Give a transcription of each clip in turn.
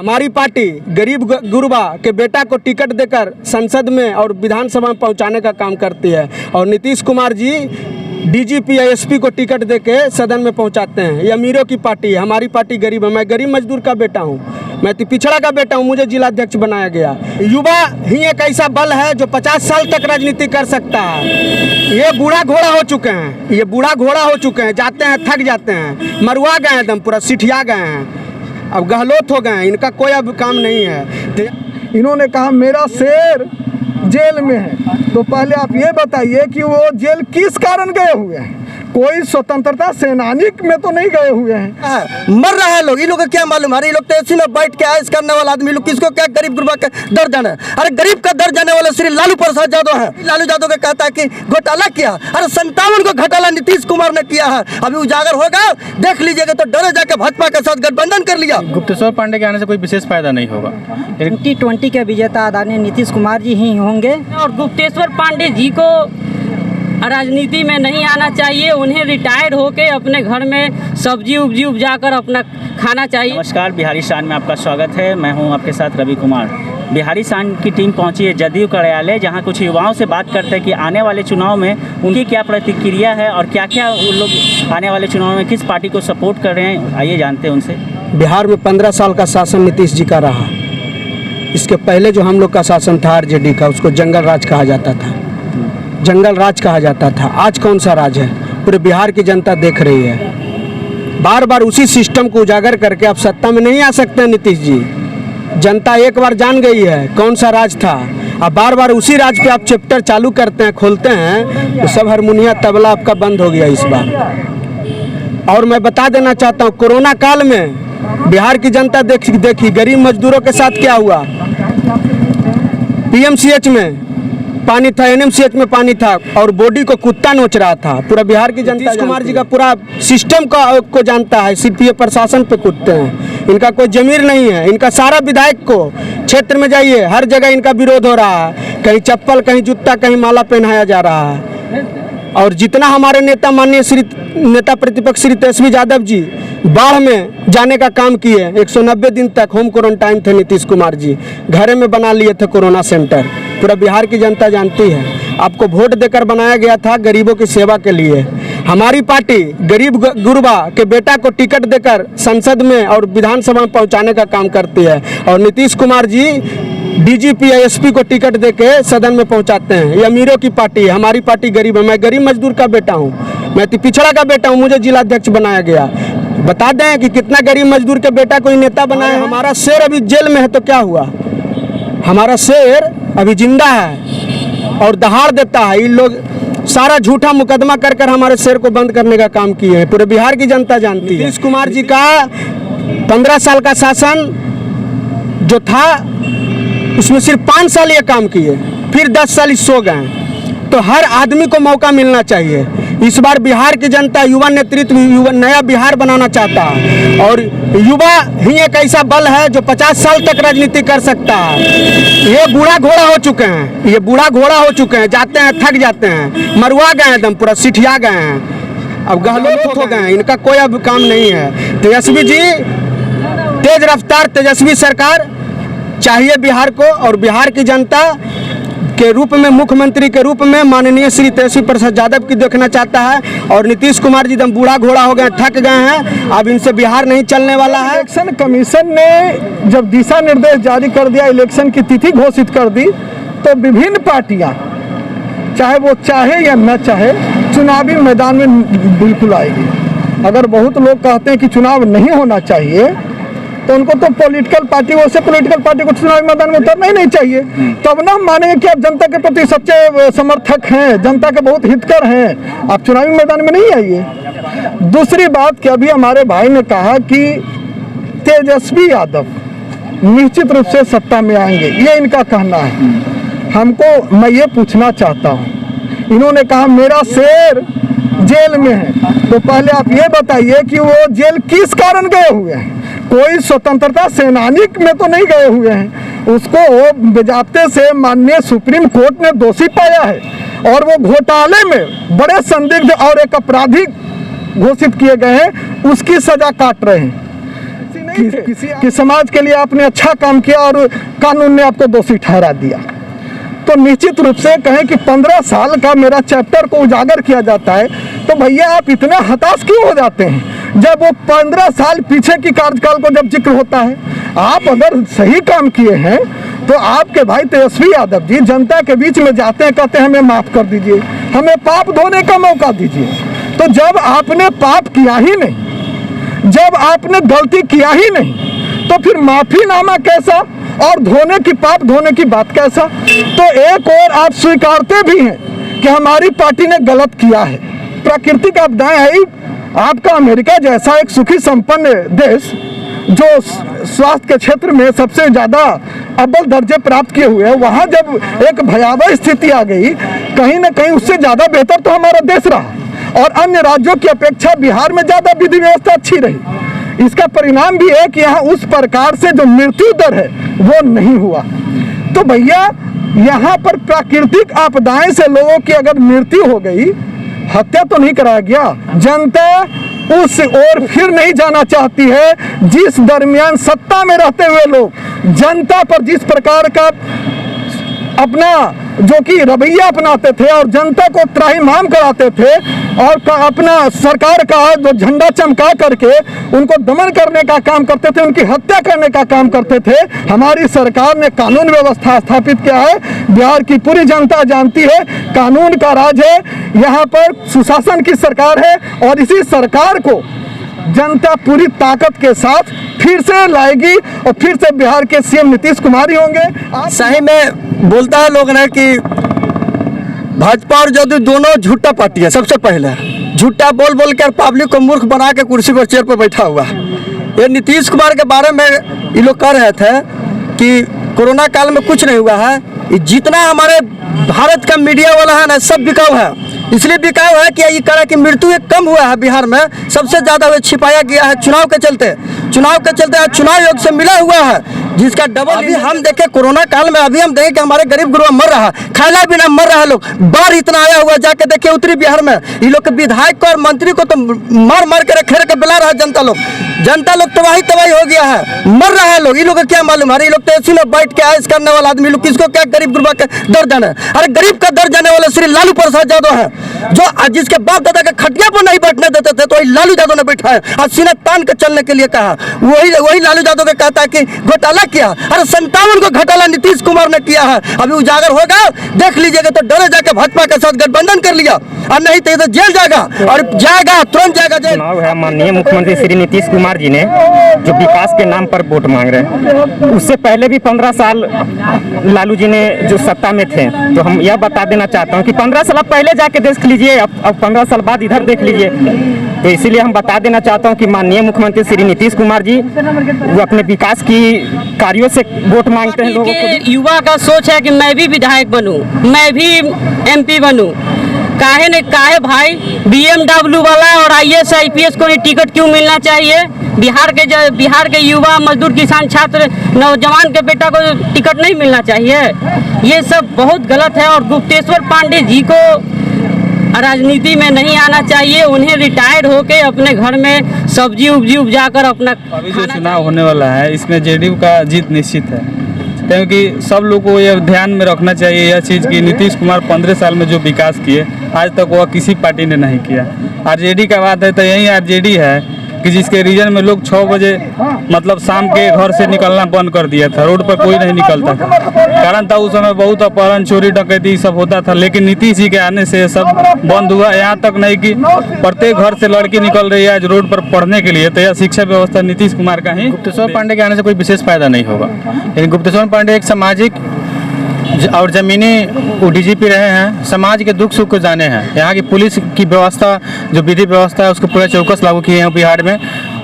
हमारी पार्टी गरीब गुरबा के बेटा को टिकट देकर संसद में और विधानसभा में पहुंचाने का काम करती है और नीतीश कुमार जी डीजीपी या एसपी को टिकट देके सदन में पहुंचाते हैं। ये अमीरों की पार्टी है, हमारी पार्टी गरीब है। मैं गरीब मजदूर का बेटा हूं, मैं पिछड़ा का बेटा हूं, मुझे जिलाध्यक्ष बनाया गया। युवा ही एक ऐसा बल है जो 50 साल तक राजनीति कर सकता है। ये बूढ़ा घोड़ा हो चुके हैं, ये बूढ़ा घोड़ा हो चुके हैं, जाते हैं थक जाते हैं, मरुआ गए हैं, एकदम पूरा सिठिया गए हैं, अब गहलोत हो गए हैं, इनका कोई अब काम नहीं है। इन्होंने कहा मेरा शेर जेल में है, तो पहले आप ये बताइए कि वो जेल किस कारण गए हुए हैं? कोई स्वतंत्रता सेनानी में तो नहीं गए हुए हैं। मर रहा है लोग, इन लोग को क्या मालूम? अरे लोग तो ऐसे में बैठ के आयस करने वाला आदमी लोग, किसको क्या गरीब गुरबा का दर जाना है? अरे गरीब का दर जाने वाला श्री लालू प्रसाद यादव है। लालू यादव का कहता है कि घोटाला किया, अरे 57 को घोटाला नीतीश कुमार ने किया है। अभी उजागर होगा, देख लीजिएगा, तो डरे जाकर भाजपा के साथ गठबंधन कर लिया। गुप्तेश्वर पांडे के आने से कोई विशेष फायदा नहीं होगा। 2020 के विजेता आदरणीय नीतीश कुमार जी ही होंगे और गुप्तेश्वर पांडे जी को राजनीति में नहीं आना चाहिए। उन्हें रिटायर होके अपने घर में सब्जी उब्जी उपजाकर अपना खाना चाहिए। नमस्कार, बिहारी शान में आपका स्वागत है। मैं हूं आपके साथ रवि कुमार। बिहारी शान की टीम पहुंची है जदयू कार्यालय, जहां कुछ युवाओं से बात करते हैं कि आने वाले चुनाव में उनकी क्या प्रतिक्रिया है और क्या क्या वो लोग आने वाले चुनाव में किस पार्टी को सपोर्ट कर रहे हैं। आइए जानते हैं उनसे। बिहार में 15 साल का शासन नीतीश जी का रहा। इसके पहले जो हम लोग का शासन था आरजेडी का, उसको जंगल राज कहा जाता था, जंगल राज कहा जाता था। आज कौन सा राज है? पूरे बिहार की जनता देख रही है। बार बार उसी सिस्टम को उजागर करके आप सत्ता में नहीं आ सकते नीतीश जी। जनता एक बार जान गई है कौन सा राज था। अब बार बार उसी राज पे आप चैप्टर चालू करते हैं, खोलते हैं, तो सब हारमोनिया तबला आपका बंद हो गया इस बार। और मैं बता देना चाहता हूँ, कोरोना काल में बिहार की जनता देखी गरीब मजदूरों के साथ क्या हुआ। पीएमसीएच में पानी था, एनएमसीएच में पानी था और बॉडी को कुत्ता नोच रहा था। पूरा बिहार की जनता नीतीश कुमार जी का पूरा सिस्टम को जानता है। सिर्फ ये प्रशासन पे कूदते हैं, इनका कोई जमीर नहीं है। इनका सारा विधायक को क्षेत्र में जाइए, हर जगह इनका विरोध हो रहा है। कहीं चप्पल, कहीं जूता, कहीं माला पहनाया जा रहा है। और जितना हमारे नेता माननीय श्री नेता प्रतिपक्ष श्री तेजस्वी यादव जी बाढ़ में जाने का काम किए, 190 दिन तक होम क्वारंटाइन थे नीतीश कुमार जी, घरे में बना लिए थे कोरोना सेंटर। पूरा बिहार की जनता जानती है। आपको वोट देकर बनाया गया था गरीबों की सेवा के लिए। हमारी पार्टी गरीब गुरबा के बेटा को टिकट देकर संसद में और विधानसभा में पहुंचाने का काम करती है और नीतीश कुमार जी डीजीपी या एसपी को टिकट देके सदन में पहुंचाते हैं। ये अमीरों की पार्टी है, हमारी पार्टी गरीब है। मैं गरीब मजदूर का बेटा हूँ, मैं पिछड़ा का बेटा हूँ, मुझे जिलाध्यक्ष बनाया गया। बता दें कि कितना गरीब मजदूर के बेटा कोई नेता बनाया। हमारा शेर अभी जेल में है तो क्या हुआ? हमारा शेर अभी जिंदा है और दहाड़ देता है। इन लोग सारा झूठा मुकदमा कर कर हमारे शेर को बंद करने का काम किए हैं। पूरे बिहार की जनता जानती है। नीतीश कुमार जी का 15 साल का शासन जो था, उसमें सिर्फ 5 साल ये काम किए, फिर 10 साल सो गए। तो हर आदमी को मौका मिलना चाहिए। इस बार बिहार की जनता युवा नेतृत्व, नया बिहार बनाना चाहता है और युवा ही एक ऐसा बल है जो 50 साल तक राजनीति कर सकता है। ये बूढ़ा घोड़ा हो चुके हैं, ये बूढ़ा घोड़ा हो चुके हैं, जाते हैं थक जाते हैं, मरुआ गए हैं, एकदम पूरा सिठिया गए हैं, अब गहलोत हो गए हैं, इनका कोई अब काम नहीं है। तेजस्वी जी, तेज रफ्तार तेजस्वी सरकार चाहिए बिहार को और बिहार की जनता के रूप में, मुख्यमंत्री के रूप में माननीय श्री तेजस्वी प्रसाद यादव की देखना चाहता है। और नीतीश कुमार जी एकदम बूढ़ा घोड़ा हो गए, थक गए हैं, अब इनसे बिहार नहीं चलने वाला है। इलेक्शन कमीशन ने जब दिशा निर्देश जारी कर दिया, इलेक्शन की तिथि घोषित कर दी, तो विभिन्न पार्टियां, चाहे वो चाहे या न चाहे, चुनावी मैदान में बिल्कुल आएगी। अगर बहुत लोग कहते हैं कि चुनाव नहीं होना चाहिए, तो उनको तो पॉलिटिकल पार्टी को चुनावी मैदान में उतरना ही नहीं चाहिए। तब ना मानेंगे कि आप जनता के प्रति सच्चे समर्थक हैं, जनता के बहुत हितकर हैं, आप चुनावी मैदान में नहीं आइए। दूसरी बात कि अभी हमारे भाई ने कहा कि तेजस्वी यादव निश्चित रूप से सत्ता में आएंगे, ये इनका कहना है। हमको, मैं ये पूछना चाहता हूँ, इन्होंने कहा मेरा शेर जेल में है, तो पहले आप ये बताइए कि वो जेल किस कारण गए हुए हैं? कोई स्वतंत्रता सेनानी में तो नहीं गए हुए हैं। उसको बेजाब्ते से माननीय सुप्रीम कोर्ट ने दोषी पाया है और वो घोटाले में बड़े संदिग्ध और एक अपराधी घोषित किए गए हैं, उसकी सजा काट रहे हैं। नहीं थे कि समाज के लिए आपने अच्छा काम किया और कानून ने आपको दोषी ठहरा दिया। तो निश्चित रूप से कहें कि 15 साल का मेरा चैप्टर को उजागर किया जाता है, तो भैया आप इतने हताश क्यों हो जाते हैं जब वो 15 साल पीछे की कार्यकाल को जब जिक्र होता है? आप अगर सही काम किए हैं तो आपके भाई तेजस्वी यादव जी जनता के बीच में जाते हैं, कहते हैं हमें माफ़ कर दीजिए, हमें पाप धोने का मौका दीजिए। तो जब आपने पाप किया ही नहीं, जब आपने गलती किया ही नहीं, तो फिर माफ़ीनामा कैसा और धोने की पाप धोने की बात कैसा? तो एक और आप स्वीकारते भी हैं कि हमारी पार्टी ने गलत किया है। प्राकृतिक आपदाएं आई, आपका अमेरिका जैसा एक सुखी संपन्न देश जो स्वास्थ्य के क्षेत्र में सबसे ज़्यादा अव्वल दर्जे प्राप्त किए हुए हैं, वहाँ जब एक भयावह स्थिति आ गई, कहीं ना कहीं उससे ज़्यादा बेहतर तो हमारा देश रहा और अन्य राज्यों की अपेक्षा बिहार में ज़्यादा विधि व्यवस्था अच्छी रही। इसका परिणाम भी है कि यहाँ उस प्रकार से जो मृत्यु दर है वो नहीं हुआ। तो भैया यहाँ पर प्राकृतिक आपदाएं से लोगों की अगर मृत्यु हो गई, हत्या तो नहीं कराया गया। जनता उस ओर फिर नहीं जाना चाहती है जिस दरमियान सत्ता में रहते हुए लोग जनता पर जिस प्रकार का अपना जो कि रवैया अपनाते थे और जनता को त्राहिमाम कराते थे और अपना सरकार का जो झंडा चमका करके उनको दमन करने का काम करते थे, उनकी हत्या करने का काम करते थे। हमारी सरकार ने कानून व्यवस्था स्थापित किया है। बिहार की पूरी जनता जानती है कानून का राज है, यहाँ पर सुशासन की सरकार है और इसी सरकार को जनता पूरी ताकत के साथ फिर से लाएगी और फिर से बिहार के सीएम नीतीश कुमार ही होंगे। सही में बोलता है लोग ना कि भाजपा और जदयू दोनों झूठा पार्टी है। सबसे पहले झूठा बोल बोल कर पब्लिक को मूर्ख बना के कुर्सी पर चेयर पर बैठा हुआ है। ये नीतीश कुमार के बारे में ये लोग कह रहे थे कि कोरोना काल में कुछ नहीं हुआ है। जितना हमारे भारत का मीडिया वाला है ना, सब बिकाऊ है। इसलिए बिकाऊ है कि ये कहा कि मृत्यु कम हुआ है बिहार में, सबसे ज़्यादा वे छिपाया गया है चुनाव के चलते आज चुनाव योग से मिला हुआ है जिसका डबल। अभी हम देखे कोरोना काल में, अभी हम देखें कि हमारे गरीब गुरुआ मर रहा, खाना बिना मर रहा है लोग। बाढ़ इतना आया हुआ, जाके देखिए उत्तरी बिहार में ये लोग के विधायक को और मंत्री को तो मार मार कर खेल के बिला रहा है जनता लोग तबाही हो गया है, मर रहा है लोग। ये लोग को क्या मालूम है? ये लोग तो ऐसी में बैठ के आयस करने वाला आदमी लोग किसको क्या गरीब गुरुआ का दर्द जाने? अरे गरीब का दर्द जाने वाले श्री लालू प्रसाद यादव है, जो जिसके बाप दादा के खटिया पर नहीं बैठने देते थे, तो वही लालू यादव ने बैठा है और सीना तान के चलने के लिए कहा। वही लालू यादव का कहता है कि घोटाला किया। अरे 57 को घोटाला नीतीश कुमार ने किया है। अभी उजागर होगा, देख लीजिएगा तो डरे जाके भाजपा के साथ गठबंधन कर लिया और नहीं तो जेल जाएगा और जाएगा, तुरंत जाएगा जेल। चुनाव है, माननीय मुख्यमंत्री श्री नीतीश कुमार जी ने जो विकास के नाम पर वोट मांग रहे हैं, उससे पहले भी 15 साल लालू जी ने जो सत्ता में थे, तो हम यह बता देना चाहता हूं कि 15 साल पहले जाके देख लीजिए, अब 15 साल बाद इधर देख लीजिए। तो इसीलिए हम बता देना चाहता हूं कि माननीय मुख्यमंत्री श्री नीतीश कुमार जी वो अपने विकास की कार्यों से वोट मांगते हैं लोगों को। युवा का सोच है कि मैं भी विधायक बनूं, मैं भी एमपी बनूं। काहे भाई BMW वाला और IAS IPS को टिकट क्यों मिलना चाहिए? बिहार के युवा, मजदूर, किसान, छात्र, नौजवान के बेटा को टिकट नहीं मिलना चाहिए? ये सब बहुत गलत है और गुप्तेश्वर पांडे जी को राजनीति में नहीं आना चाहिए। उन्हें रिटायर्ड होके अपने घर में सब्जी उब्जी उपजाकर अपना अभी जो चुनाव होने वाला है इसमें जेडीयू का जीत निश्चित है, क्योंकि सब लोग को यह ध्यान में रखना चाहिए यह चीज़ कि नीतीश कुमार 15 साल में जो विकास किए आज तक वह किसी पार्टी ने नहीं किया। आरजेडी का बात है तो यही आरजेडी है कि जिसके रीजन में लोग 6 बजे मतलब शाम के घर से निकलना बंद कर दिया था, रोड पर कोई नहीं निकलता था। कारण था उस समय बहुत अपहरण, चोरी, डकैती सब होता था, लेकिन नीतीश जी के आने से सब बंद हुआ। यहाँ तक नहीं कि प्रत्येक घर से लड़की निकल रही है आज रोड पर पढ़ने के लिए, तो यह शिक्षा व्यवस्था नीतीश कुमार का ही। गुप्तेश्वर पांडे के आने से कोई विशेष फायदा नहीं होगा, लेकिन गुप्तेश्वर पांडे एक सामाजिक और ज़मीनी डीजीपी रहे हैं, समाज के दुख सुख को जाने हैं। यहाँ की पुलिस की व्यवस्था, जो विधि व्यवस्था है, उसको पूरा चौकस लागू किए हैं बिहार में।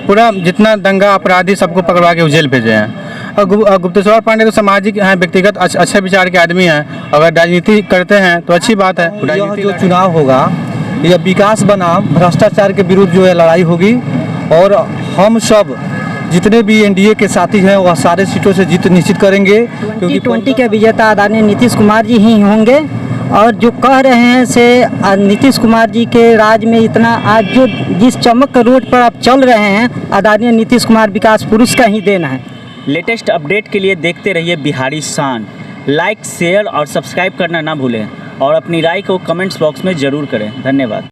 पूरा जितना दंगा अपराधी सबको पकड़वा के जेल भेजे हैं। और गुप्तेश्वर पांडे तो सामाजिक हैं, व्यक्तिगत अच्छे विचार के आदमी हैं। अगर राजनीति करते हैं तो अच्छी बात है। यह जो चुनाव होगा यह विकास बनाम भ्रष्टाचार के विरुद्ध जो है लड़ाई होगी और हम सब जितने भी एनडीए के साथी हैं वह सारे सीटों से जीत निश्चित करेंगे, क्योंकि 2020 के विजेता आदरणीय नीतीश कुमार जी ही होंगे और जो कह रहे हैं से नीतीश कुमार जी के राज में इतना आज जो जिस चमक रोड पर आप चल रहे हैं आदरणीय नीतीश कुमार विकास पुरुष का ही देना है। लेटेस्ट अपडेट के लिए देखते रहिए बिहारी शान। लाइक, शेयर और सब्सक्राइब करना ना भूलें और अपनी राय को कमेंट्स बॉक्स में ज़रूर करें। धन्यवाद।